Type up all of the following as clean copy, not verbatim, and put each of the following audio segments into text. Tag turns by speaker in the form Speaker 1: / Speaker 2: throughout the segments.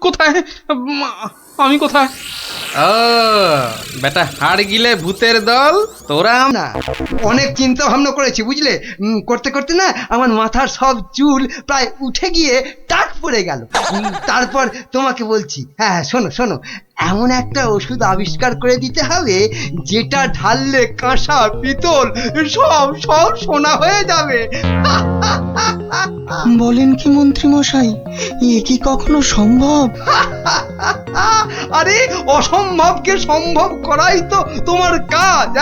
Speaker 1: কোথায়? আমি কোথায়? ও বেটা, হাড় গিলে ভূতের দল তোরা।
Speaker 2: না, অনেক চিন্তা ভাবনা করেছি বুঝলে। করতে করতে না আমার মাথার সব চুল প্রায় উঠে গিয়ে টাক পড়ে গেল। তারপর তোমাকে বলছি, হ্যাঁ শোনো শোনো, এমন একটা ওষুধ আবিষ্কার করে দিতে হবে যেটা ঢাললে কাঁসা পিতল সব সব সোনা হয়ে যাবে।
Speaker 3: বলেন কি মন্ত্রী মশাই, এ কি কখনো সম্ভব?
Speaker 2: আরে অসম্ভবকে সম্ভব করাই তো তোমার কাজ।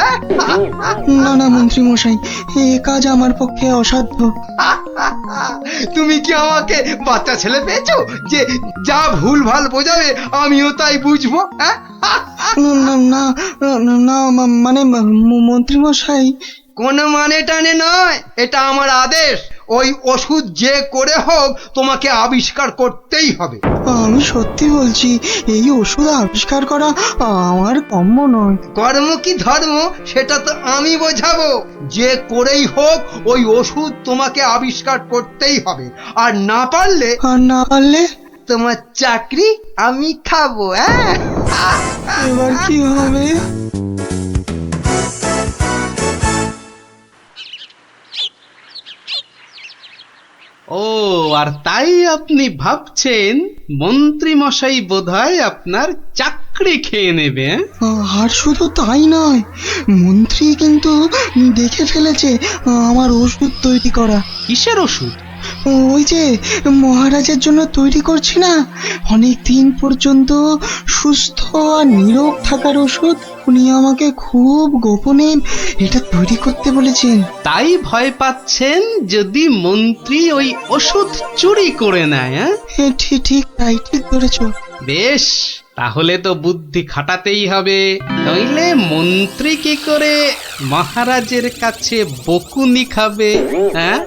Speaker 3: না না মন্ত্রী মশাই, এ কাজ আমার পক্ষে অসাধ্য।
Speaker 2: তুমি কি আমাকে বাচ্চা ছেলে পেয়েছো যে যা ভুল ভাল বোঝাবে আমিও তাই বুঝবো?
Speaker 3: না না না, মানে মন্ত্রী মশাই।
Speaker 2: কোনো মানে টানে নয়, এটা আমার আদেশ। ওই ওষুধ যে করে হোক তোমাকে আবিষ্কার করতেই হবে।
Speaker 3: আমি সত্যি বলছি, এই ওষুধ আবিষ্কার করা আমার কম্য নয়।
Speaker 2: কর্ম কি ধর্ম সেটা তো আমি বোঝাবো। যে করেই হোক ওই ওষুধ তোমাকে আবিষ্কার করতেই হবে। আর না পারলে তোমার চাকরি আমি খাবো।
Speaker 3: এবার কি হবে?
Speaker 1: ও, আর তাই আপনি ভাবছেন মন্ত্রী মশাই বোধহয় আপনার চাকরি খেয়ে নেবে?
Speaker 3: আর শুধু তাই নয়, মন্ত্রী কিন্তু দেখে ফেলেছে আমার ওষুধ তৈরি করা।
Speaker 1: কিসের ওষুধ?
Speaker 3: ওই যে মহারাজের জন্য তৈরি করছি না, অনেক দিন পর্যন্ত সুস্থ আর নীরব থাকার ওষুধ। উনি আমাকে খুব গোপনে এটা তৈরি করতে বলেছেন।
Speaker 1: তাই ভয় পাচ্ছেন যদি মন্ত্রী ওই ওষুধ চুরি করে নেয়?
Speaker 3: ঠিক ঠিক তাই, ঠিক ধরেছো।
Speaker 1: বেশ, তাহলে তো বুদ্ধি খাটাতেই হবে, নইলে মন্ত্রী কি করে মহারাজের কাছে বকুনি খাবে? হ্যাঁ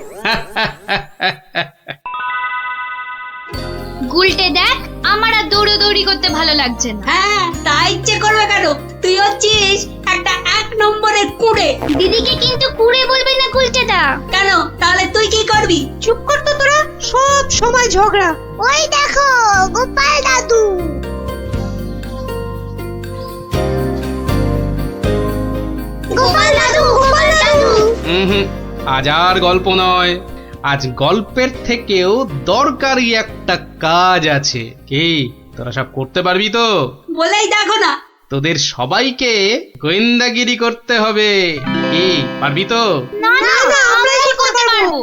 Speaker 4: গুলটে দেখ, আমার আর দৌড়ি করতে ভালো লাগছে না।
Speaker 5: হ্যাঁ, তাই ইচ্ছে করবে কেন? তুই হচ্ছিস একটা 1 নম্বরের কুড়ে।
Speaker 4: দিদিকে কিন্তু কুড়ে বলবি না গুলটেদা।
Speaker 5: কেন? তাহলে তুই কি করবি?
Speaker 6: চুপ কর তো তোরা, সব সময় ঝগড়া।
Speaker 4: ওই দেখো গোপাল দাদু। গোপাল দাদু, গোপাল দাদু।
Speaker 1: আজ আর গল্প নয়, আজ গল্পের থেকেও দরকারি একটা কাজ আছে। কি তোরা সব করতে পারবি তো?
Speaker 5: বলেই দেখো না।
Speaker 1: তোদের সবাইকে গোয়েন্দাগিরি করতে হবে। কি পারবি তো?
Speaker 4: না না, আমরা কি করতে পারবো?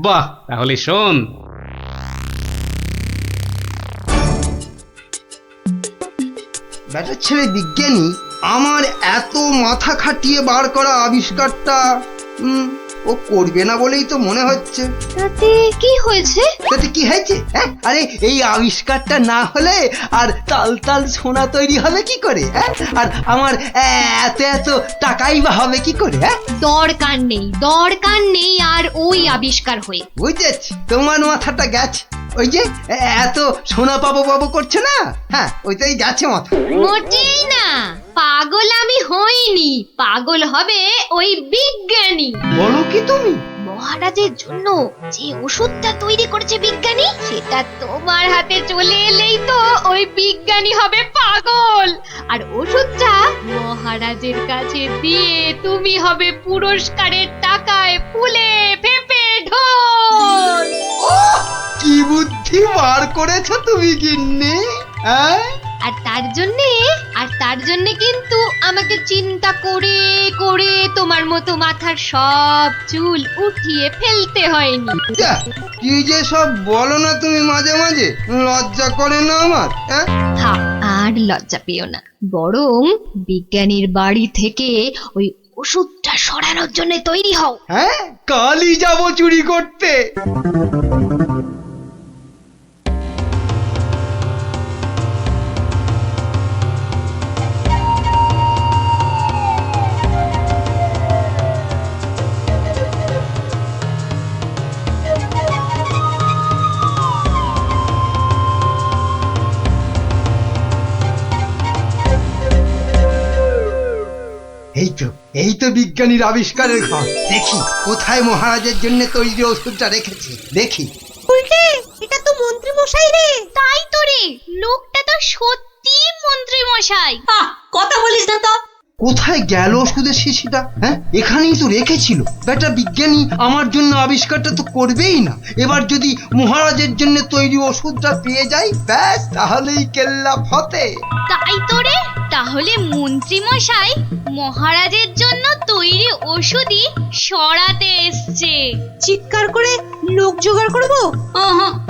Speaker 1: বাহ, তাহলে শোন।
Speaker 2: ব্যাটার ছেলে বিজ্ঞানী আমার এত মাথা খাটিয়ে বার করা আবিষ্কারটা ও করবে না বলেই তো মনে হচ্ছে।
Speaker 4: তাতে কি হয়েছে?
Speaker 2: তাতে কি হয়েছে? আরে এই আবিষ্কারটা না হলে আর তাল তাল সোনা তৈরি হবে কি করে? আর আমার এত এত টাকাই বা হবে কি করে?
Speaker 4: দরকার নেই আর ওই আবিষ্কার হয়ে।
Speaker 2: বুঝেছি, তোমার মাথাটা গেছে। ওই যে এত সোনা পাবো পাবো করছে না, হ্যাঁ ওইটাই গেছে মাথা।
Speaker 4: মোটেই না, পাগল আমি হইনি, পাগল হবে ওই বিজ্ঞানী।
Speaker 2: বলো কি তুমি?
Speaker 4: মহারাজের জন্য যে ওষুধটা তৈরি করেছে বিজ্ঞানী, সেটা তোমার হাতে চলে এলেই তো ওই বিজ্ঞানী হবে পাগল, আর ওষুধটা মহারাজের কাছে দিয়ে তুমি হবে পুরস্কারের টাকায় ফুলে ফেপে ঢোল।
Speaker 2: কি বুদ্ধি বার করেছো তুমি গিন্নি!
Speaker 4: আর তার জন্যে কিন্তু আমাকে চিন্তা করে করে তোমার মতো মাথার সব চুল উঠিয়ে ফেলতে হয়নি।
Speaker 2: কি যে সব বলো না তুমি মাঝে মাঝে, লজ্জা করে না আমার?
Speaker 4: আর লজ্জা পেও না, বরং বিজ্ঞানীর বাড়ি থেকে ওই ওষুধটা সরানোর জন্য তৈরি হও।
Speaker 2: হ্যাঁ, কালই যাবো চুরি করতে। এই তো বিজ্ঞানীর আবিষ্কারের ঘর। দেখি কোথায় মহারাজের জন্য তৈরি ওষুধটা রেখেছি, দেখি।
Speaker 6: উল্টে, এটা তো মন্ত্রী মশাই রে।
Speaker 4: তাই তো রে, লোকটা তো সত্যি মন্ত্রী মশাই।
Speaker 5: কথা বলিস না তো।
Speaker 2: কোথায় গেল ওষুধের শিশিটা? হ্যাঁ, এখানেই তো রেখেছিল। বেটা বিজ্ঞানী আমার জন্য আবিষ্কারটা তো করবেই না। এবার যদি মহারাজের জন্য তৈরি ওষুধটা পেয়ে যাই, ব্যাস তাহলেই কেল্লা ফতে।
Speaker 4: তাই তো রে, তাহলে মন্ত্রী মশাই মহারাজের জন্য তৈরি ওষুধই সরাতে এসছে।
Speaker 6: চিৎকার করে লোক জোগাড় করবো।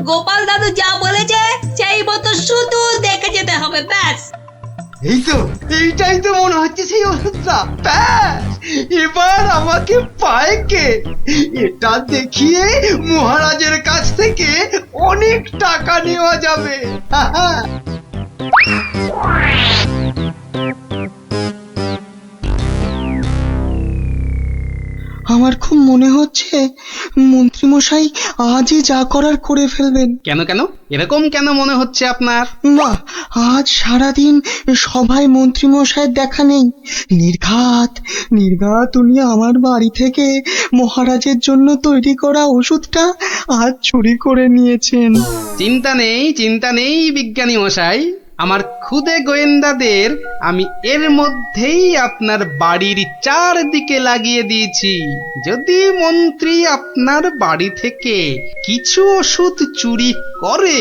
Speaker 5: গোপাল দাদু যা বলেছে সেই মতো শুধু দেখে যেতে হবে, ব্যাস।
Speaker 2: এই তো, এইটাই তো মনে হচ্ছে সেই ওষুধটা। ব্যাস, এবার আমাকে পায় কে? এটা দেখিয়ে মহারাজের কাছ থেকে অনেক টাকা নেওয়া যাবে।
Speaker 3: আমার খুব মনে হচ্ছে মন্ত্রীমশাই আজই যা করার করে ফেলবেন।
Speaker 1: কেন কেন এরকম কেন মনে হচ্ছে আপনার?
Speaker 3: বাহ, আজ সারাদিন সভায় মন্ত্রীমশাইয়ের দেখা নেই। নির্ঘাত নির্ঘাত উনি আমার বাড়ি থেকে মহারাজের জন্য তৈরি করা ওষুধটা আজ চুরি করে নিয়েছেন।
Speaker 1: চিন্তা নেই বিজ্ঞানী মশাই, আমার খুদে গোয়েন্দাদের আমি এর মধ্যেই আপনার বাড়ির চারদিকে লাগিয়ে দিয়েছি। যদি মন্ত্রী আপনার বাড়ি থেকে কিছু ওষুধ চুরি করে,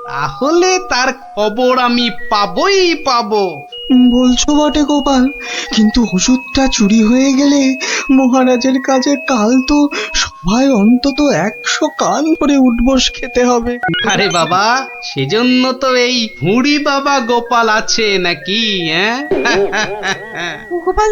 Speaker 1: তাহলে তার খবর আমি পাবই পাবো।
Speaker 3: বলছো বটে গোপাল, কিন্তু ওষুধটা চুরি হয়ে গেলে মহারাজের কাছে কাল তো সবাই অন্তত 100 কান করে উঠবস খেতে হবে।
Speaker 1: আরে বাবা, সেজন্য তো এই হুড়ি বাবা গোপাল আছে নাকি? হ্যাঁ
Speaker 6: গোপাল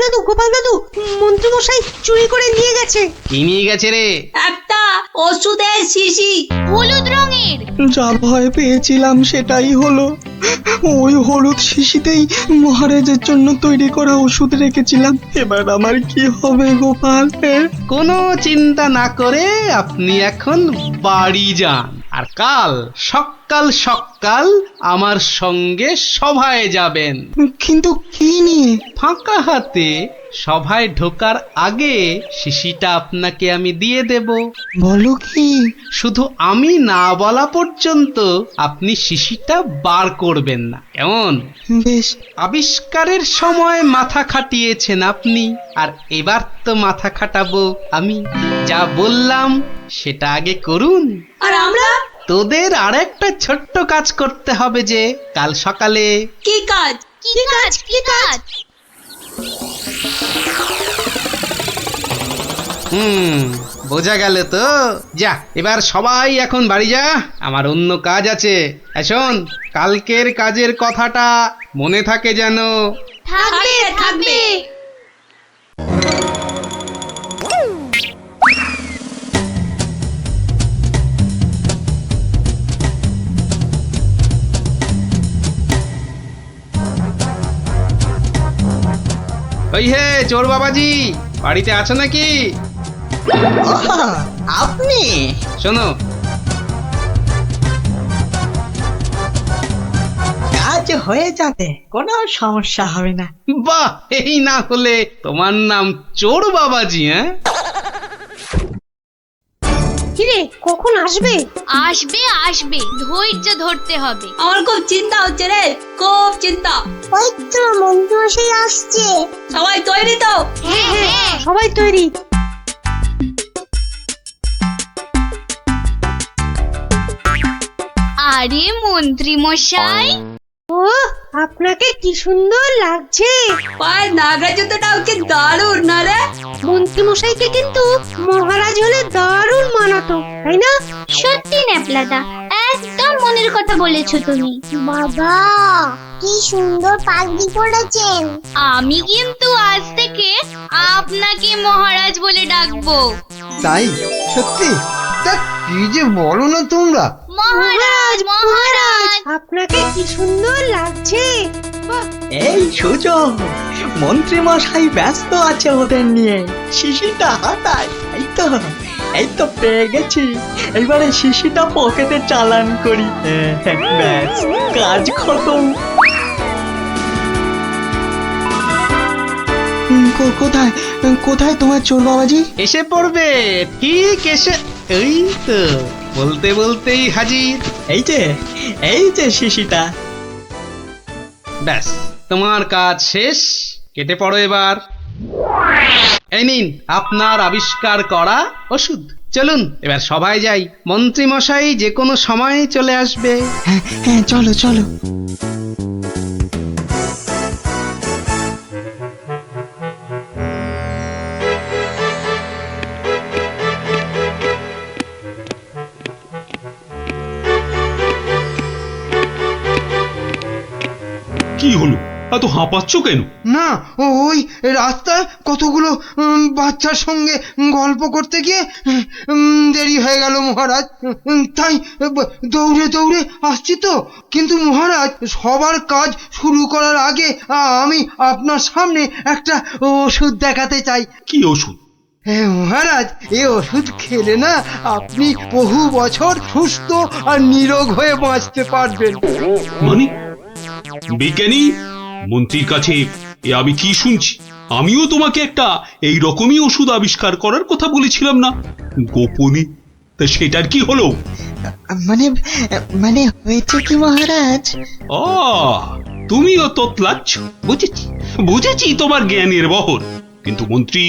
Speaker 6: দাদু, মন্ত্রী মশাই চুরি করে নিয়ে গেছে।
Speaker 1: কি নিয়ে গেছে রে?
Speaker 5: একটা ওষুধের শিশি।
Speaker 4: হলুদ রঙের।
Speaker 3: যা ভয় পেয়েছিলাম সেটাই হলো। ওই হলুদ শিশিতেই মহারাজের জন্য তৈরি করা ওষুধ রেখেছিলাম। এবার আমার কি হবে গোপাল?
Speaker 1: কোনো চিন্তা না করে আপনি এখন বাড়ি যান, আর কাল সকাল সকাল আমার সঙ্গে সভায় যাবেন।
Speaker 3: কিন্তু কি নিয়ে?
Speaker 1: ফাঁকা হাতে সভায় ঢোকার আগে শিশিটা আপনাকে আমি দিয়ে দেব।
Speaker 3: বলো কি?
Speaker 1: শুধু আমি না বলা পর্যন্ত আপনি শিশিটা বার করবেন না, কেমন?
Speaker 3: বেশ।
Speaker 1: আবিষ্কারের সময় মাথা খাটিয়েছেন আপনি, আর এবার তো মাথা খাটাবো আমি। যা বললাম সেটা আগে করুন।
Speaker 5: আর আমরা?
Speaker 1: তোদের আর একটা ছোট্ট কাজ করতে হবে যে কাল সকালে।
Speaker 5: কি কাজ?
Speaker 4: কি কাজ?
Speaker 1: বোঝা গেল তো? যা, এবার সবাই এখন বাড়ি যা, আমার অন্য কাজ আছে। শোন, কালকের কাজের কথাটা মনে থাকে যেন।
Speaker 5: থাকবে।
Speaker 1: ওই হে চোর বাবাজি, বাড়িতে আছো নাকি?
Speaker 3: আপনি?
Speaker 1: শোনো,
Speaker 3: কাজ হয়ে যাবে, কোনো সমস্যা হবে না।
Speaker 1: বাহ, এই না হলে তোমার নাম চোর বাবাজি? হ্যাঁ,
Speaker 6: কিরে কখন আসবে?
Speaker 4: আসবে, ধৈর্য ধরতে হবে।
Speaker 5: আমার খুব চিন্তা হচ্ছে রে, খুব চিন্তা।
Speaker 6: ওই তো মন্ত্রী মশাই আসছে।
Speaker 5: সবাই তৈরি তো?
Speaker 4: হ্যাঁ।
Speaker 6: সবাই তৈরি।
Speaker 4: আরে মন্ত্রী মশাই,
Speaker 6: ও আপনাকে কি সুন্দর লাগছে।
Speaker 5: পায়ে নাগরা জুতোটাও কি দারুণ না রে?
Speaker 6: মন্ত্রী মশাইকে কিন্তু মহারাজ হলে দারুণ মানাতো, তাই না?
Speaker 4: সত্যি ন্যাপলাদা, একদম মনের কথা বলেছো তুমি।
Speaker 7: বাবা কি সুন্দর পাগড়ি পরেছেন।
Speaker 4: আমি কিন্তু আজ থেকে আপনাকে মহারাজ বলে ডাকবো।
Speaker 2: তাই? সত্যি? তা কি যে বলো না তোমরা।
Speaker 4: মহারাজ।
Speaker 6: আপনাকে কি সুন্দর লাগছে। বাহ,
Speaker 3: এই সুযোগ, মন্ত্রী মশাই ব্যস্ত আছে ওদের নিয়ে। শিশিটা হাতায়। এই তো পেয়ে গেছি। এবারে শিশিটা পকেটে চালান করি। ব্যাস, কাজ খতম। কোথায় তোমার চোর বাবাজি?
Speaker 1: এসে পড়বে, ঠিক এসে। এই তো বলতে বলতেই হাজির।
Speaker 3: এই যে শিশিটা।
Speaker 1: ব্যাস, তোমার কাজ শেষ, কেটে পড়ো এবার। এই নিন আপনার আবিষ্কার করা ওষুধ। চলুন এবার সবাই যাই, মন্ত্রী মশাই যে কোনো সময় চলে আসবে।
Speaker 3: হ্যাঁ চলো চলো।
Speaker 8: কি হলো, এত হাঁপাচ্ছ কেন?
Speaker 2: না, ওই রাস্তায় কতগুলো বাচ্চার সঙ্গে গল্প করতে গিয়ে দেরি হয়ে গেল মহারাজ। তাই দৌড়ে দৌড়ে আসছি তো। কিন্তু মহারাজ, সবার কাজ শুরু করার আগে আমি আপনার সামনে একটা ওষুধ দেখাতে চাই।
Speaker 8: কি ওষুধ?
Speaker 2: হ্যাঁ মহারাজ, এই ওষুধ খেলে না আপনি বহু বছর সুস্থ আর নিরোগ হয়ে বাঁচতে পারবেন।
Speaker 8: মানে বিজ্ঞানী, মন্ত্রীর কাছে এ আমি কি শুনছি? আমিও তোমাকে একটা এই রকমই ওষুধ আবিষ্কার করার কথা বলেছিলাম না গোপনে? তা সেটার কি হলো?
Speaker 3: মানে হয়েছে কি মহারাজ?
Speaker 8: ও, তুমিও তোতলাচ্ছ। বুঝেছি বুঝেছি তোমার জ্ঞানের বহর। কিন্তু মন্ত্রী,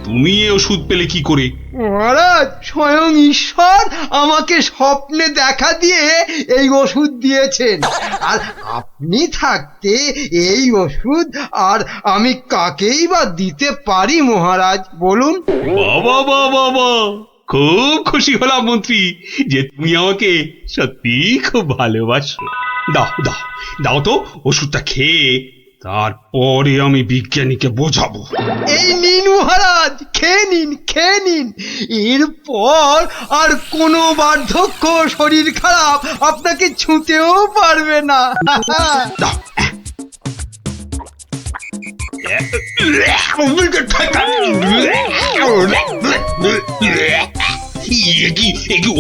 Speaker 8: তুমি এ ওষুধ পেলে কি করে?
Speaker 2: মহারাজ, স্বয়ং ঈশ্বর আমাকে স্বপ্নে দেখা দিয়ে এই ওষুধ দিয়েছেন। আর আপনি থাকতে এই ওষুধ আর আমি কাকেই বা দিতে পারি মহারাজ, বলুন?
Speaker 8: বাবা বাবা বাবা, খুব খুশি হলাম মন্ত্রী যে তুমি আমাকে সত্যি খুব ভালোবাসো। দাও দাও দাও তো ওষুধটা খেয়ে, তারপরে আমি বিজ্ঞানীকে বোঝাবো।
Speaker 2: এই নিন মহারাজ, খেয়ে নিন খেয়ে নিন। এরপর আর কোনো বার্ধক্য, শরীর খারাপ আপনাকে ছুঁতেও পারবে না।
Speaker 8: দাও।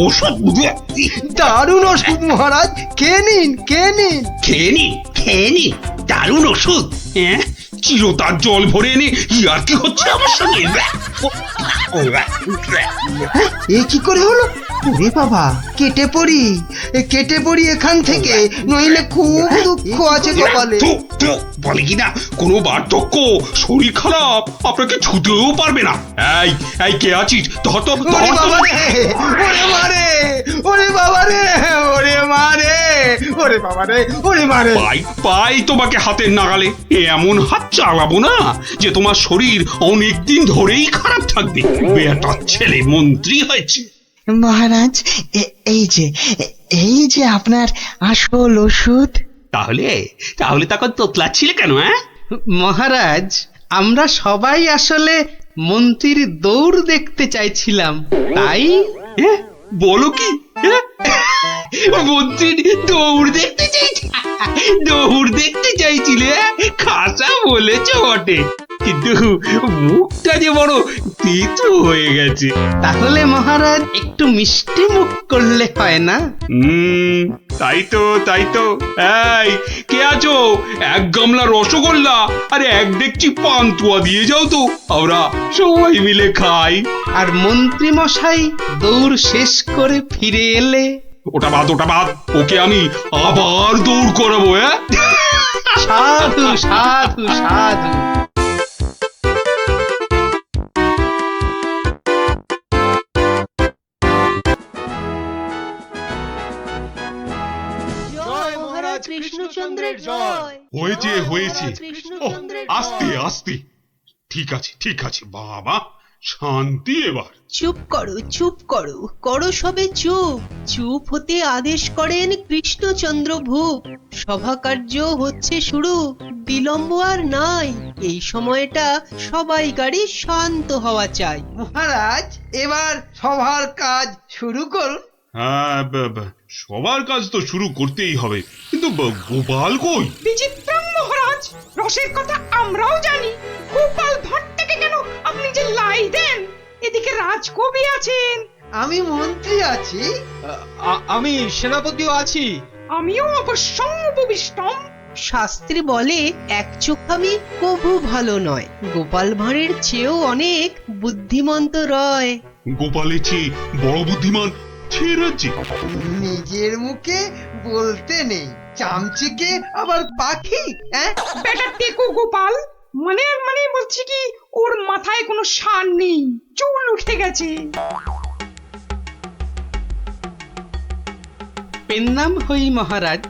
Speaker 8: ওষুধ
Speaker 2: দারুণ ওষুধ মহারাজ, খেয়ে নিন খেয়ে নিন।
Speaker 8: খেয়ে নি দারুণ ওষুধ। হ্যাঁ, চিরতার জল ভরে এনে আর কি হচ্ছে আমার সঙ্গে?
Speaker 2: এ কি করে হলো? ওরে বাবা, কেটে পড়ি এখান থেকে, নইলে খুব দুঃখ আছে কপালে।
Speaker 8: বলে কিনা কোনো বার্ধক্য, শরীর খারাপ আপনাকে ছুতেও পারবে না। এই কে আছিস?
Speaker 2: ওরে বাবা রে, ওরে মারে, ওরে বাবা রে, ওরে মারে, ওরে বাবা রে, ওরে মারে।
Speaker 8: পাই তোমাকে হাতের নাগালে। এমন হাত চালাবো না যে তোমার শরীর অনেক দিন ধরেই খারাপ থাকবে। বেটার ছেলে মন্ত্রী হয়েছে।
Speaker 3: মহারাজ, এই যে আপনার আসল ওষুধ।
Speaker 8: তাহলে তখন তোতলাচ্ছিলে কেন?
Speaker 1: মহারাজ, আমরা সবাই আসলে মন্ত্রীর দৌড় দেখতে চাইছিলাম, তাই।
Speaker 8: বলো কি? মন্ত্রীর দৌড় দেখতে চাইছিলে? খাসা বলেছ বটে, কিন্তু মুখটা যে বড় তেতো হয়ে গেছে।
Speaker 1: তাহলে মহারাজ একটু মিষ্টি মুখ করলে হয় না?
Speaker 8: তাই তো। এই কে আছো? এক গামলা রসগোল্লা আর এক ডেকচি পান্তুয়া দিয়ে যাও তো, আমরা সবাই মিলে খাই।
Speaker 1: আর মন্ত্রী মশাই দৌড় শেষ করে ফিরে এলে?
Speaker 8: ওটা বাদ, ওকে আমি আবার দৌড় করাবো।
Speaker 1: সাধু সাধু সাধু।
Speaker 6: কৃষ্ণচন্দ্রের জয়।
Speaker 8: হয়েছে। আস্তে। ঠিক আছে বাবা, শান্তি এবার।
Speaker 6: চুপ করো সবে চুপ হতে আদেশ করেন কৃষ্ণচন্দ্র ভূপ। সভা কার্য হচ্ছে শুরু, বিলম্ব আর নাই। এই সময়টা সবাইকারই শান্ত হওয়া চাই।
Speaker 2: মহারাজ, এবার সবার কাজ শুরু করুন।
Speaker 8: হ্যাঁ, সবার কাজ তো শুরু করতেই হবে, কিন্তু গোপাল কই?
Speaker 9: বিচিত্রম মহারাজ, রসের কথা আমরাও জানি। গোপাল ভাঁড় থেকে কেন আপনি যে লাই দেন? এদিকে রাজকবি আছেন,
Speaker 2: আমি মন্ত্রী আছি,
Speaker 3: আমি সেনাপতিও আছি।
Speaker 9: আমিও অবশ্যম উপবিষ্টম।
Speaker 6: শাস্ত্রে বলে এক চোখামি কভু ভালো নয়। গোপাল ভাঁড়ের চেয়েও অনেক বুদ্ধিমন্ত রয়।
Speaker 8: গোপালের চেয়ে বড় বুদ্ধিমান আছে এ রাজ্যে?
Speaker 2: নিজের মুখে বলতে নেই, চামচিকে আবার পাখি। হ্যাঁ,
Speaker 9: বেটা টেকো গোপাল, মানে মানে বলছি কি, ওর মাথায় কোনো সার নেই, চুল উঠে গেছে।
Speaker 1: পেন্নাম হই মহারাজ।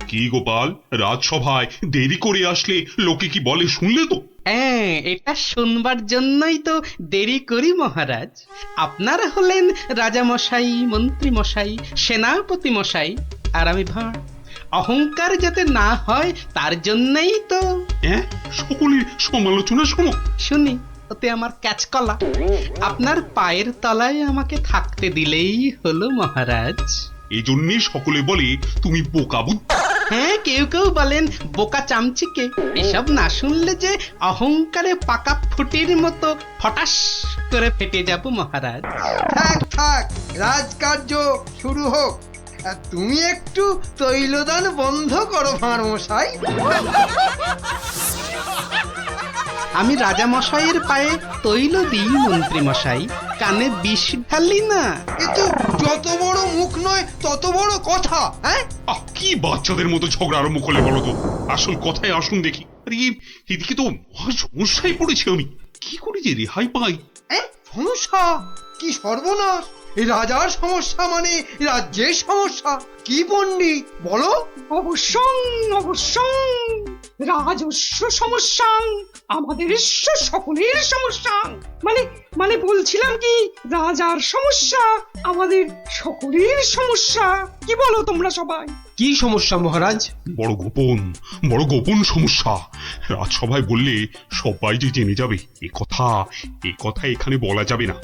Speaker 8: কি গোপাল, রাজসভায় দেরি করে আসলে লোকে কি বলে শুনলে তো?
Speaker 1: হ্যাঁ, এটা শুনবার জন্যই তো দেরি করি মহারাজ। আপনারা হলেন রাজামশাই, মন্ত্রী মশাই, সেনাপতি মশাই, আর আমি ভাঁড়। অহংকার যাতে না হয় তার জন্যই তো।
Speaker 8: হ্যাঁ, সকলের সমালোচনা শোনো।
Speaker 1: শুনি, ওতে আমার ক্যাচকলা। আপনার পায়ের তলায় আমাকে থাকতে দিলেই হলো মহারাজ।
Speaker 8: এই জন্যই সকলে বলে তুমি বোকা বুদ্ধি।
Speaker 1: হ্যাঁ, কেউ কেউ বলেন বোকা চামচিকে। এসব না শুনলে যে অহংকারে পাকা ফুটির মতো ফটাস করে ফেটে যাব মহারাজ।
Speaker 2: থাক থাক, রাজকার্য শুরু হোক। আর তুমি একটু তৈলদান বন্ধ করো ভাঁড় মশাই।
Speaker 1: আমি রাজা মশাইয়ের পায়ে তৈল দিই মন্ত্রী মশাই, কানে বিষ ঢালি না।
Speaker 2: কিন্তু যত বড় মুখ নয় তত বড় কথা। হ্যাঁ,
Speaker 8: কি বাচ্চাদের মতো ঝগড়া আরম্ভ করলে বলো তো? আসল কথায় আসুন দেখি। আরে এদিকে তো মহা সমস্যায় পড়েছি আমি, কি করে যে রেহাই পাই?
Speaker 2: সমস্যা? কি সর্বনাশ! এই রাজার সমস্যা মানে রাজ্যের সমস্যা। কি পণ্ডিত বলো?
Speaker 9: অবশ্যং অবশ্যং, রাজস্ব সমস্যা, আমাদের সকলের সমস্যা। মানে মানে বলছিলাম কি, রাজার সমস্যা আমাদের সকলের সমস্যা। কি বলো তোমরা সবাই?
Speaker 6: কি সমস্যা মহারাজ?
Speaker 8: বড় গোপন সমস্যা। রাজসভায় বললে সবাই যে জেনে যাবে, এ কথা এখানে বলা যাবে না।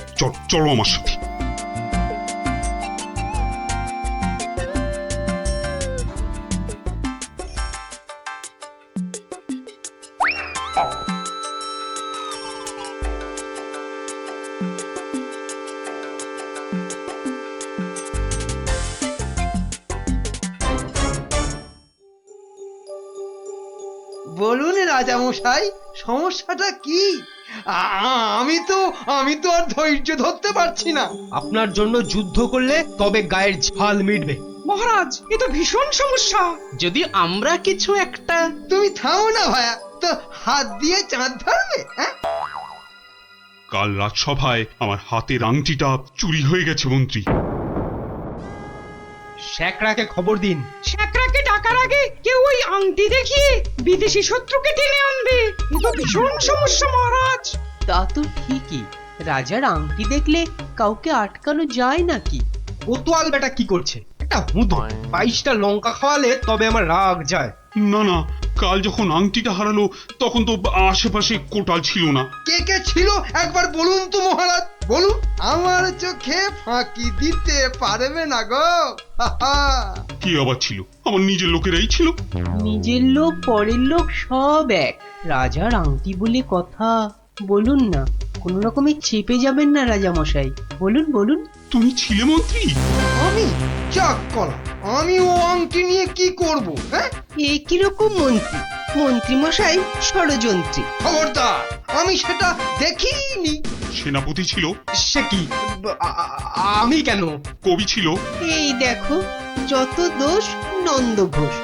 Speaker 8: চলো আমার সাথে।
Speaker 2: বলুন রাজা মশাই, সমস্যাটা কি? আমি তো আর ধৈর্য ধরতে পারছি না।
Speaker 6: আপনার জন্য যুদ্ধ করলে তবে গায়ের ঝাল মিটবে।
Speaker 9: মহারাজ, এ তো ভীষণ সমস্যা।
Speaker 1: যদি আমরা কিছু একটা।
Speaker 2: তুমি থামো না ভায়া, তো হাত দিয়ে চাঁদ ধরবে? হ্যাঁ,
Speaker 8: কাল রাজসভায় আমার হাতের আংটিটা চুরি হয়ে গেছে মন্ত্রী।
Speaker 6: শ্যাকরাকে খবর দিন।
Speaker 9: শ্যাকরাকে ডাকার আগে কেউ ওই আংটি দেখিয়ে বিদেশি শত্রুকে টেনে আনবে। এ তো ভীষণ সমস্যা মহারাজ।
Speaker 6: তা তো ঠিকই, রাজার আংটি দেখলে কাউকে আটকানো যায় নাকি? কোতোয়াল বেটা কি করছে? একটা হুঁদো 22টা লঙ্কা খাওয়ালে তবে আমার রাগ যায়।
Speaker 8: না, কাল যখন আংটিটা হারালো তখন তো আশেপাশে কোটাল ছিল না।
Speaker 2: কে কে ছিল একবার বলুন তো মহারাজ, বলুন। আমার চোখে ফাঁকি দিতে পারবে না গো।
Speaker 8: কি আবার ছিল? আমার নিজের লোকেরাই ছিল।
Speaker 6: নিজের লোক পরের লোক সব এক। রাজার আংটি বলে কথা, বলুন না, কোনো রকমে চেপে যাবেন না রাজা মশাই। বলুন।
Speaker 8: তুমি ছিলে মন্ত্রী?
Speaker 2: আমি চাক কলা, আমি ও আংটি নিয়ে কি করব? হ্যাঁ,
Speaker 6: এ কিরকম মন্ত্রী? মন্ত্রী মশাই ষড়যন্ত্রী।
Speaker 2: খবরদার, আমি সেটা দেখিনি।
Speaker 8: সেনাপতি ছিল?
Speaker 6: সে কি, আমি কেন?
Speaker 8: কবি ছিল?
Speaker 6: এই দেখো, যত দোষ নন্দ ঘোষ।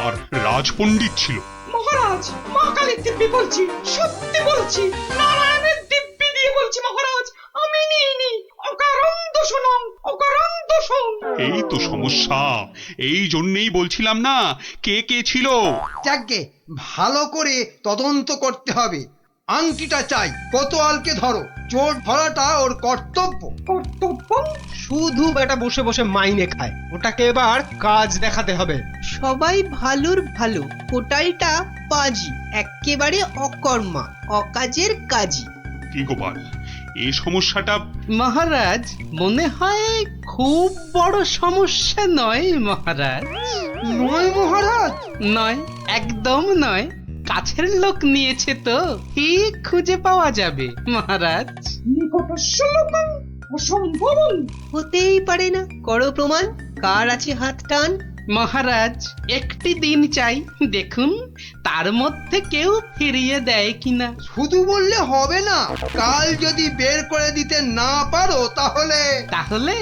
Speaker 8: আর রাজপণ্ডিত ছিল?
Speaker 9: মহারাজ, মা কালীর দিব্যি বলছি, সত্যি বলছি, নারায়ণের দিব্যি দিয়ে বলছি মহারাজ, আমি নিইনি। অকারণ দোষণং, অকারণ দোষণ।
Speaker 8: এই তো সমস্যা, এই জন্যই বলছিলাম না কে কে ছিল।
Speaker 2: যাকে ভালো করে তদন্ত করতে হবে। আংটিটা চাই, কোতোয়ালকে ধরো। চোর ধরাটা ওর কর্তব্য।
Speaker 9: কর্তব্য?
Speaker 6: শুধু বেটা বসে বসে মাইনে খায়, ওটাকে এবার কাজ দেখাতে হবে। সবাই ভালোর ভালো, কোটালটা পাজি, একেবারে অকর্মা, অকাজের কাজী।
Speaker 8: কি গোপাল, এই সমস্যাটা?
Speaker 1: মহারাজ, মনে হয় খুব বড় সমস্যা নয় মহারাজ।
Speaker 2: নয় মহারাজ?
Speaker 1: নয়, একদম নয়। কাছের লোক নিয়েছে তো ঠিক খুঁজে পাওয়া যাবে মহারাজ।
Speaker 9: নিকটস্য লোকং অসম্ভবং।
Speaker 6: হতেই পারে না। করো প্রমাণ, কার আছে হাত টান।
Speaker 1: মহারাজ একটি দিন চাই, দেখুন তার মধ্যে কেউ ফিরিয়ে দেয় কিনা।
Speaker 2: শুধু বললে হবে না, কাল যদি বের করে দিতে না পারো তাহলে
Speaker 1: তাহলে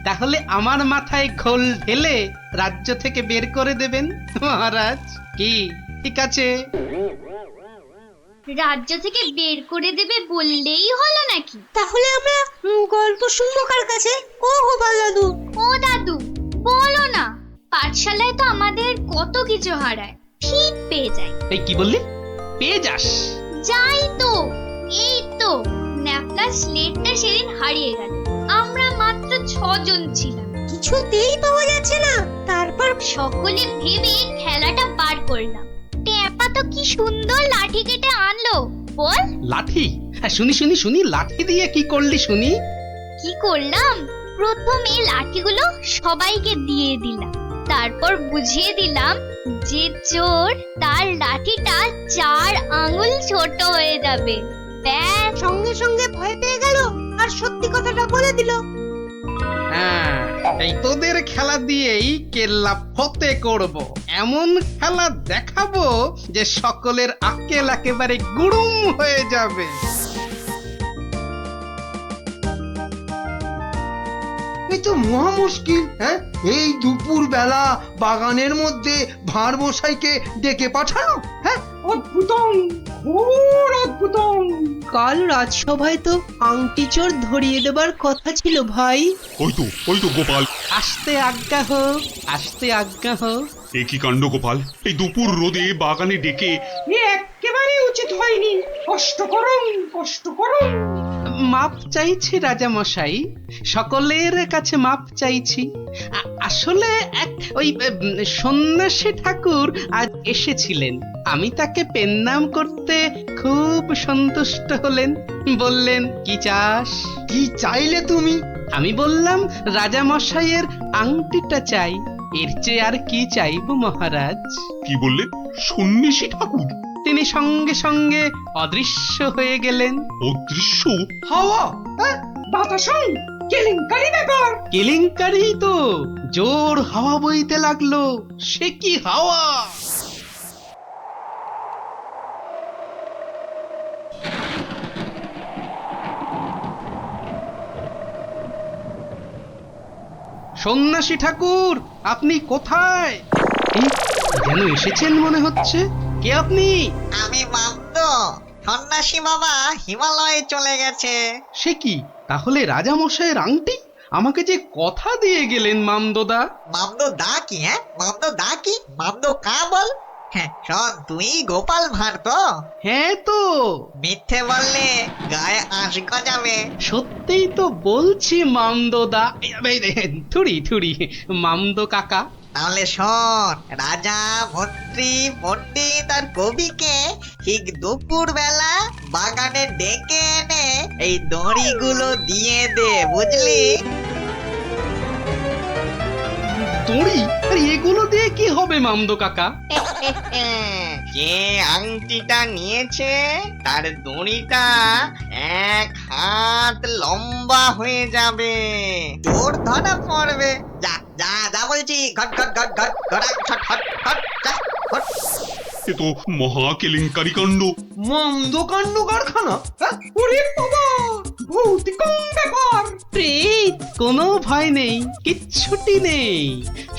Speaker 1: তাহলে আমার মাথায় ঘোল ঢেলে রাজ্য থেকে বের করে দেবেন মহারাজ। কি ঠিক আছে?
Speaker 4: রাজ্য থেকে বের করে দেবে বললেই হলো নাকি?
Speaker 5: তাহলে আমরা গল্প শুনবো কার কাছে? ও গোপাল দাদু,
Speaker 4: ও দাদু বলো না, পাঠশালায় তো আমাদের কত কিছু হারায়, ঠিক পেয়ে যাই।
Speaker 1: এই কি বললি? পেয়ে যাস?
Speaker 4: যাই তো, এই তো ন্যাপলা স্লেটটা সেদিন হারিয়ে গেল। আমরা মাত্র 6 জন ছিলাম,
Speaker 5: কিছুতেই পাওয়া যাচ্ছে না। তারপর
Speaker 4: সকলে ভেবে খেলাটা বার করলাম। টেপা তো কি সুন্দর লাঠি কেটে আনলো, বল।
Speaker 1: লাঠি? হ্যাঁ, শুনি শুনি শুনি, লাঠি দিয়ে কি করলি শুনি?
Speaker 4: কি করলাম? প্রথমে লাঠিগুলো সবাইকে দিয়ে দিলাম, তারপর বুঝিয়ে দিলাম যে চোর তার লাঠিটা 4 আঙুল ছোট হয়ে যাবে। ব্যাস,
Speaker 5: সঙ্গে সঙ্গে ভয় পেয়ে গেল আর সত্যি কথাটা বলে দিল।
Speaker 1: হ্যাঁ, এই তোদের খেলা দিয়েই কেল্লা ফতে করব। এমন খেলা দেখাবো যে সকলের আক্কেল একেবারে গুড়ুম হয়ে যাবে।
Speaker 2: এই তো মহা মুশকিল। হ্যাঁ, এই দুপুর বেলা বাগানের মধ্যে ভাঁড় মশাইকে ডেকে পাঠানো। হ্যাঁ,
Speaker 9: অদ্ভুতং, ঘোর অদ্ভুতং।
Speaker 6: কাল রাজসভায় তো আংটি চোর ধরিয়ে দেবার কথা ছিল ভাই।
Speaker 8: ওই তো গোপাল।
Speaker 1: আসতে আজ্ঞা হোক, আসতে আজ্ঞা হোক।
Speaker 8: এ কি কাণ্ড গোপাল, এই দুপুর রোদে বাগানে ডেকে।
Speaker 9: এ একেবারে উচিত হয়নি। কষ্ট করুন, কষ্ট করুন।
Speaker 1: মাপ চাইছি রাজা মশাই, সকলের কাছে মাপ চাইছি। আসলে এক ওই সন্ন্যাসী ঠাকুর আজ এসেছিলেন, আমি তাকে পেন্নাম করতে খুব সন্তুষ্ট হলেন। বললেন কি চাস?
Speaker 2: কি চাইলে তুমি?
Speaker 1: আমি বললাম রাজা মশাইয়ের আংটিটা চাই, এর চেয়ে আর কি চাইব মহারাজ।
Speaker 8: কি বললেন? সন্ন্যাসী ঠাকুর?
Speaker 1: তিনি সঙ্গে সঙ্গে অদৃশ্য হয়ে গেলেন।
Speaker 8: অদৃশ্য?
Speaker 2: হাওয়া?
Speaker 9: হ্যাঁ, বাতাসই কেলেঙ্কারি ব্যাপার।
Speaker 1: কেলেঙ্কারি তো, জোর হাওয়া বইতে লাগলো। সে কি হাওয়া! সন্ন্যাসী ঠাকুর, আপনি কোথায়? এই, যেন এসেছেন মনে হচ্ছে। কে আপনি?
Speaker 10: আমি মামদ, সন্ন্যাসী বাবা হিমালয়ে চলে গেছে।
Speaker 1: সে কি, তাহলে রাজা মশাইয়ের আংটি? আমাকে যে কথা দিয়ে গেলেন মামদোদা।
Speaker 10: মামদ দা কি? হ্যাঁ, মামদ দা কি? মামদ কা বল? হ্যাঁ শোন, তুই গোপাল ভাঁড় তো?
Speaker 1: হ্যাঁ তো।
Speaker 10: মিথ্যে বললে গায়ে আঁশ গজাবে।
Speaker 1: সত্যিই তো বলছি মামদোদা। থুড়ি থুড়ি মামদো কাকা।
Speaker 10: তাহলে শোন, রাজা মন্ত্রী পণ্ডিত আর কবিকে ঠিক দুপুর বেলা বাগানে ডেকে এনে এই দড়িগুলো দিয়ে দে, বুঝলি?
Speaker 1: দড়ি? আরে এগুলো দিয়ে কি হবে মামদো কাকা?
Speaker 10: যে আংটিটা নিয়েছে তার দড়িটা 1 হাত লম্বা হয়ে যাবে, তোর ধরা পড়বে। যা যা যা বলছি, ঘট ঘট ঘট ঘট ঘট ঘট ঘট ঘট যা ঘট।
Speaker 8: এ তো মহা কেলেঙ্কারি কাণ্ড।
Speaker 2: মন্দ কাণ্ড কারখানা। হ্যাঁ,
Speaker 9: ওরে বাবা, ভৌতিকং ব্যাপার।
Speaker 6: প্রেত!
Speaker 1: কোনো ভয় নেই, কিচ্ছুটি নেই।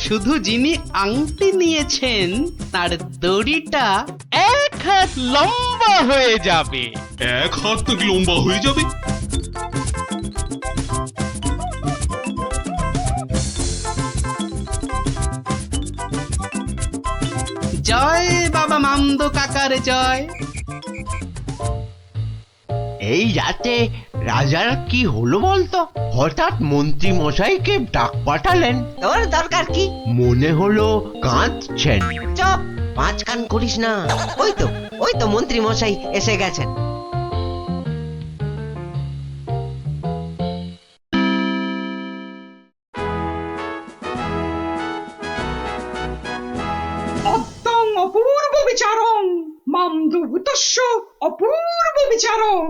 Speaker 1: শুধু যিনি আংটি নিয়েছেন তার দড়িটা 1 হাত লম্বা হয়ে যাবে।
Speaker 8: 1 হাত লম্বা হয়ে যাবে?
Speaker 1: জয় বাবা মামদো কাকার জয়।
Speaker 11: এই রাতে রাজার কি হলো বলতো? হঠাৎ মন্ত্রী মশাইকে ডাক পাঠালেন।
Speaker 10: তোর দরকার কি?
Speaker 11: মনে হলো কাঁদছেন।
Speaker 10: চুপ!
Speaker 11: পাঁচ কান করিস না। ওই তো মন্ত্রী মশাই এসে গেছেন।
Speaker 9: অদ্যং অপূর্ব বিচারং, মামদভূতস্য অপূর্ব বিচারং।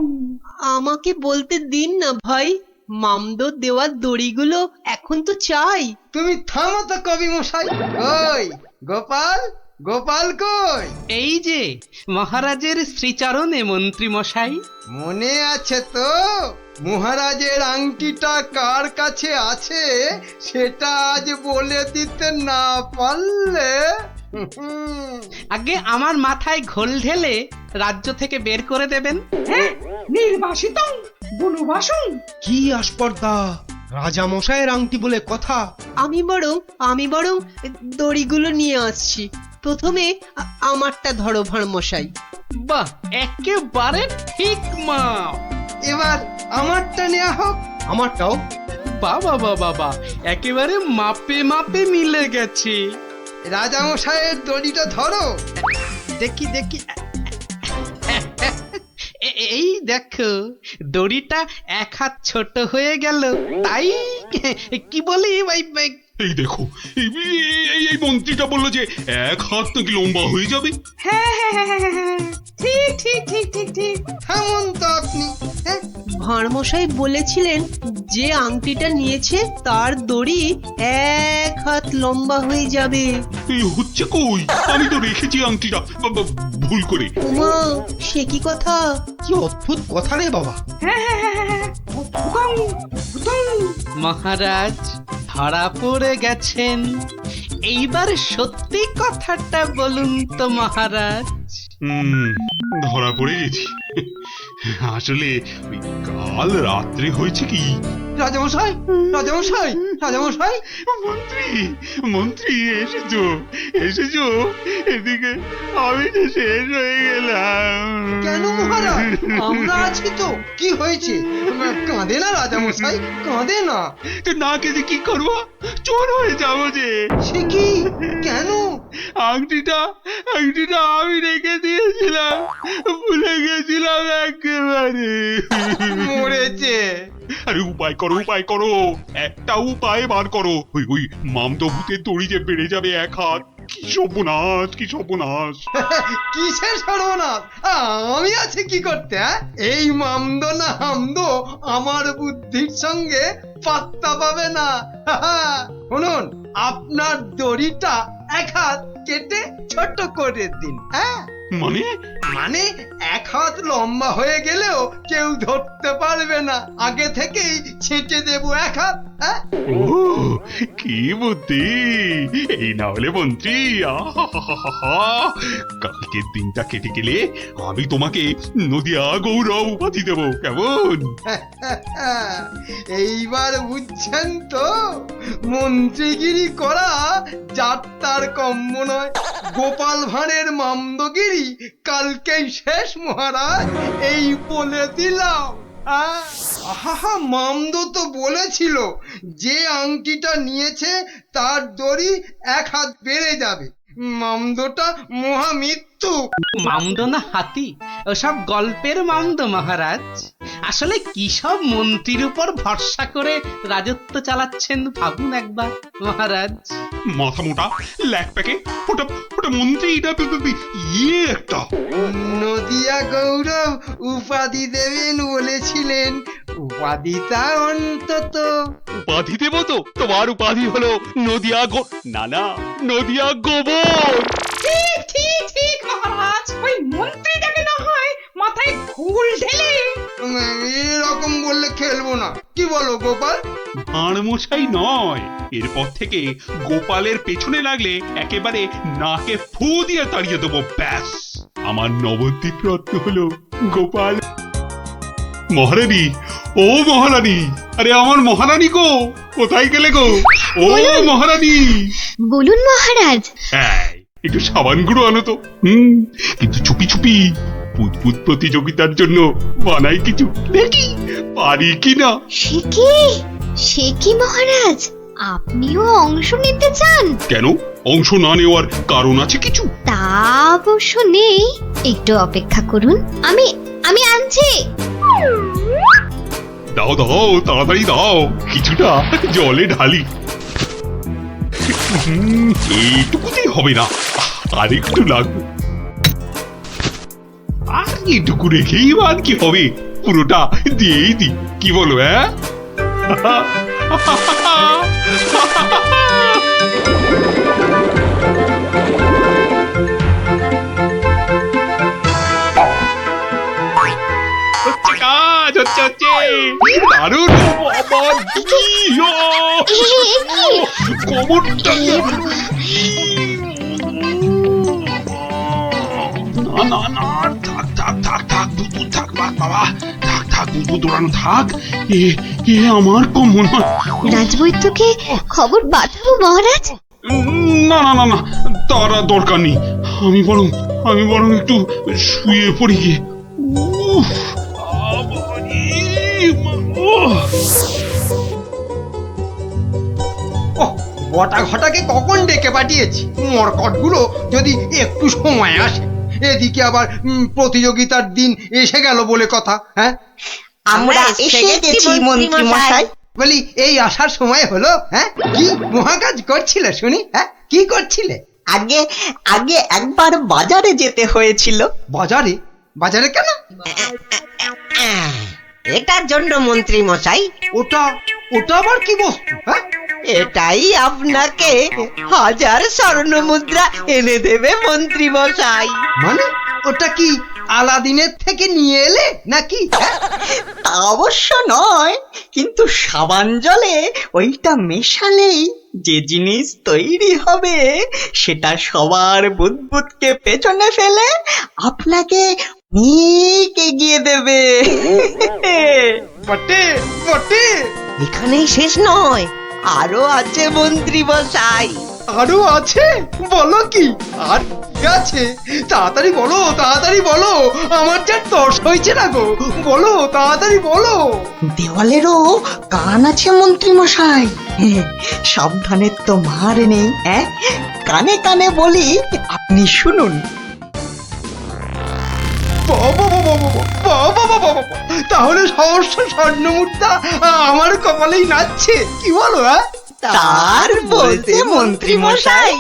Speaker 6: আমাকে বলতে দিন না ভাই, মামদো দেওয়ার দড়িগুলো এখন তো চাই।
Speaker 2: তুমি থামো তো কবি মশাই। কই গোপাল, গোপাল কই?
Speaker 1: এই যে মহারাজের শ্রীচরণে মন্ত্রী মশাই।
Speaker 2: মনে আছে তো মহারাজের আংটিটা কার কাছে আছে সেটা আজ বলে দিতে না পারলে
Speaker 1: আগে আমার মাথায় ঘোল ঢেলে রাজ্য থেকে বের করে দেবেন।
Speaker 9: হ্যাঁ, নির্বাসিতং বনবাসং।
Speaker 12: কি আস্পর্ধা, রাজা মশাইয়ের আংটি বলে কথা।
Speaker 6: আমি বরং দড়িগুলো নিয়ে আসছি। প্রথমে আমারটা ধরো ভাঁড় মশাই।
Speaker 1: বাহ, একেবারে ঠিক মাপ।
Speaker 2: এবার আমারটা নেওয়া হোক।
Speaker 12: আমারটাও।
Speaker 1: বাবা বাবা বাবা, একেবারে মাপে মাপে মিলে গেছে।
Speaker 2: রাজা মশাইয়ের দড়িটা ধরো।
Speaker 1: দেখি দেখি, এই দেখো দড়িটা এক হাত ছোট হয়ে গেল, তাই কি বলি
Speaker 8: এই দেখো, এই মন্ত্রীটা বললো যে এক হাত নাকি লম্বা হয়ে যাবে।
Speaker 9: হ্যাঁ হ্যাঁ হ্যাঁ হ্যাঁ হ্যাঁ, ঠিক ঠিক ঠিক ঠিক ঠিক।
Speaker 2: থামুন তো আপনি।
Speaker 6: ভাঁড় মশাই বলেছিলেন যে আংটিটা নিয়েছে তার দড়ি এক হাত লম্বা হয়ে যাবে।
Speaker 8: এই হচ্ছে কই, আমি তো রেখেছি আংটিটা ভুল করে।
Speaker 6: উমা, সে কি কথা!
Speaker 12: কি অদ্ভুত কথা রে বাবা।
Speaker 9: হ্যাঁ হ্যাঁ হ্যাঁ হ্যাঁ হ্যাঁ, উদং, উদং।
Speaker 1: মহারাজ ধরা পড়ে গেছেন। এইবার সত্যি কথাটা বলুন তো মহারাজ।
Speaker 8: ধরা পড়ে গেছি। আসলে ওই কাল রাত্রে হয়েছে কি,
Speaker 2: রাজামশাই, রাজামশাই, রাজামশাই।
Speaker 8: মন্ত্রী, মন্ত্রী এসেছো, এসেছো এদিকে, আমি তো শেষ হয়ে গেলাম।
Speaker 2: কেন মহারাজ, আমরা আছি তো। কি হয়েছে? কাঁদে না রাজামশাই, কাঁদে না।
Speaker 8: তো না কেঁদে কি করবো, চোর হয়ে যাবো যে।
Speaker 2: সে কি, কেন?
Speaker 8: আংটিটা আমি রেখে দিয়েছিলাম, ভুলে গেছিলাম একেবারে।
Speaker 2: মরেছে।
Speaker 8: আরে উপায় করো, উপায় করো, একটা উপায় বার করো। ওই মামদো ভূতের দড়ি যে বেড়ে যাবে এক হাত। কি সর্বনাশ, কি সর্বনাশ।
Speaker 2: কিসের সর্বনাশ? আমি আছি কি করতে? এই মামদো না হামদো আমার বুদ্ধির সঙ্গে পাত্তা পাবে না। শুনুন, আপনার দড়িটা এক হাত কেটে ছোট করে দিন। হ্যাঁ, মানে এক হাত লম্বা হয়ে গেলেও কেউ ধরতে পারবে না। আগে থেকেই ছেটে দেবো এক হাত।
Speaker 8: ও কি বুদ্ধি! এই না হলে মন্ত্রী, কালকের দিনটা কেটে গেলে আমি তোমাকে নদিয়া গৌরব উপাধি দেবো, কেমন?
Speaker 2: এইবার বুঝছেন তো, মন্ত্রীগিরি করা যাত্রার কম্য নয়। গোপাল ভাঁড়ের মামদগিরি কালকেই শেষ মহারাজ, এই বলে দিলাম। আহা, মামদো তো বলেছিল যে আংটিটা নিয়েছে তার দড়ি এক হাত বেড়ে যাবে। মামদোটা মহামৃত্যু।
Speaker 1: মামদো না হাতি, ওসব গল্পের মামদো মহারাজ। আসলে কি সব মন্ত্রীর উপর ভরসা করে রাজত্ব চালাচ্ছেন ভাবুন একবার মহারাজ।
Speaker 8: মাথা মোটা ল্যাক প্যাকে, ওটা মন্ত্রী ইয়ে একটা।
Speaker 2: নদিয়া গৌরব উপাধি দেবেন বলেছিলেন, উপাধিটা অন্তত।
Speaker 8: উপাধি দেব তো? তোমার উপাধি হলো নদিয়া নদিয়া গোবর।
Speaker 9: ঠিক ঠিক ঠিক মহারাজ, ওই মন্ত্রীটাকে না হয় মাথায় ঘুল ঢেলে।
Speaker 2: এরকম বললে খেলবো না, কি বলো গোপাল?
Speaker 8: ভাঁড় মশাই নয়, এরপর থেকে গোপালের পেছনে লাগলে একেবারে নাকে ফু দিয়ে তাড়িয়ে দেবো, ব্যাস। আমার নবদ্বীপ রত্ন হলো গোপাল। মহারানী, ও মহারানী, আরে আমার মহারানী গো, কোথায় গেলে গো? ও মহারানী।
Speaker 4: বলুন মহারাজ।
Speaker 8: হ্যাঁ, একটু সাবান গুঁড়ো আনো তো। কিন্তু চুপি চুপি, পুতপুত প্রতিযোগিতার জন্য বানাই কিছু, দেখি পারি কিনা।
Speaker 4: সে কি মহারাজ, আপনিও অংশ নিতে চান?
Speaker 8: কেন, অংশ না নেওয়ার কারণ আছে কিছু?
Speaker 4: তা অবশ্য নেই, একটু অপেক্ষা করুন, আমি আনছি।
Speaker 8: দাও দাও, তাড়াতাড়ি দাও, কিছুটা জলে ঢালি। এইটুকুতেই হবে না, আর একটু লাগবে। আর এইটুকু রেখেই আর কি হবে, পুরোটা দিয়েই দি, কি বলো? হচ্ছে কাজ, হচ্ছে দারুণ। বাবা, ইয়ো! কোমরটা না না না, থাক থাক থাক থাক, বুদবুদ থাক বাবা, থাক থাক, বুদবুদ দৌড়ানো থাক। এ আমার কোমর নয়।
Speaker 4: রাজবৈদ্যকে খবর পাঠাবো মহারাজ?
Speaker 8: না না না না, তার আর দরকার নেই। আমি বরং একটু শুয়ে পড়ি গিয়ে। উফ, আবারি, ওহ।
Speaker 2: ওহ, বটা ঘটাকে কখন ডেকে পাঠিয়েছি, মরকটগুলো যদি একটু সময় আসে। এদিকে আবার প্রতিযোগিতার দিন এসে গেল বলে কথা। হ্যাঁ,
Speaker 5: আমরা এসে গেছি মন্ত্রী মশাই।
Speaker 2: বলি এই আসার সময় হলো? হ্যাঁ, কি মহাকাজ করছিলে শুনি? হ্যাঁ, কি করছিলে?
Speaker 5: আগে আগে একবার বাজারে যেতে হয়েছিল।
Speaker 2: বাজারে? বাজারে কেন?
Speaker 5: এটার জন্য মন্ত্রী মশাই।
Speaker 2: ওটা ওটা আবার কি বস্তু? হ্যাঁ,
Speaker 5: এটাই আপনাকে 1000 স্বর্ণ মুদ্রা এনে দেবে মন্ত্রী মশাই।
Speaker 2: মানে ওটা কি আলাদিনের থেকে নিয়ে এলে নাকি? হ্যাঁ?
Speaker 5: তা অবশ্য নয়, কিন্তু সাবান জলে ওইটা মেশালেই যে জিনিস তৈরি হবে সেটা সবার বুদবুদকে পেছনে ফেলে আপনাকে অনেক এগিয়ে দেবে।
Speaker 2: বটে বটে।
Speaker 5: এখানেই শেষ নয়, আরো আছে মন্ত্রী মশাই।
Speaker 2: আরো আছে? বলো কি আর কি আছে? তাড়াতাড়ি বলো, তাড়াতাড়ি বলো, আমার যা তর্স হয়েছে না গো, বলো তাড়াতাড়ি বলো।
Speaker 5: দেওয়ালেরও কান আছে মন্ত্রী মশাই। সাবধানে তো মার নেই। কানে কানে বলি, আপনি শুনুন।
Speaker 2: তাহলে সহস্র স্বর্ণ মুদ্রা আমার কপালেই নাচছে, কি বলো? হ্যাঁ,
Speaker 5: তার বলতে মন্ত্রী মশাই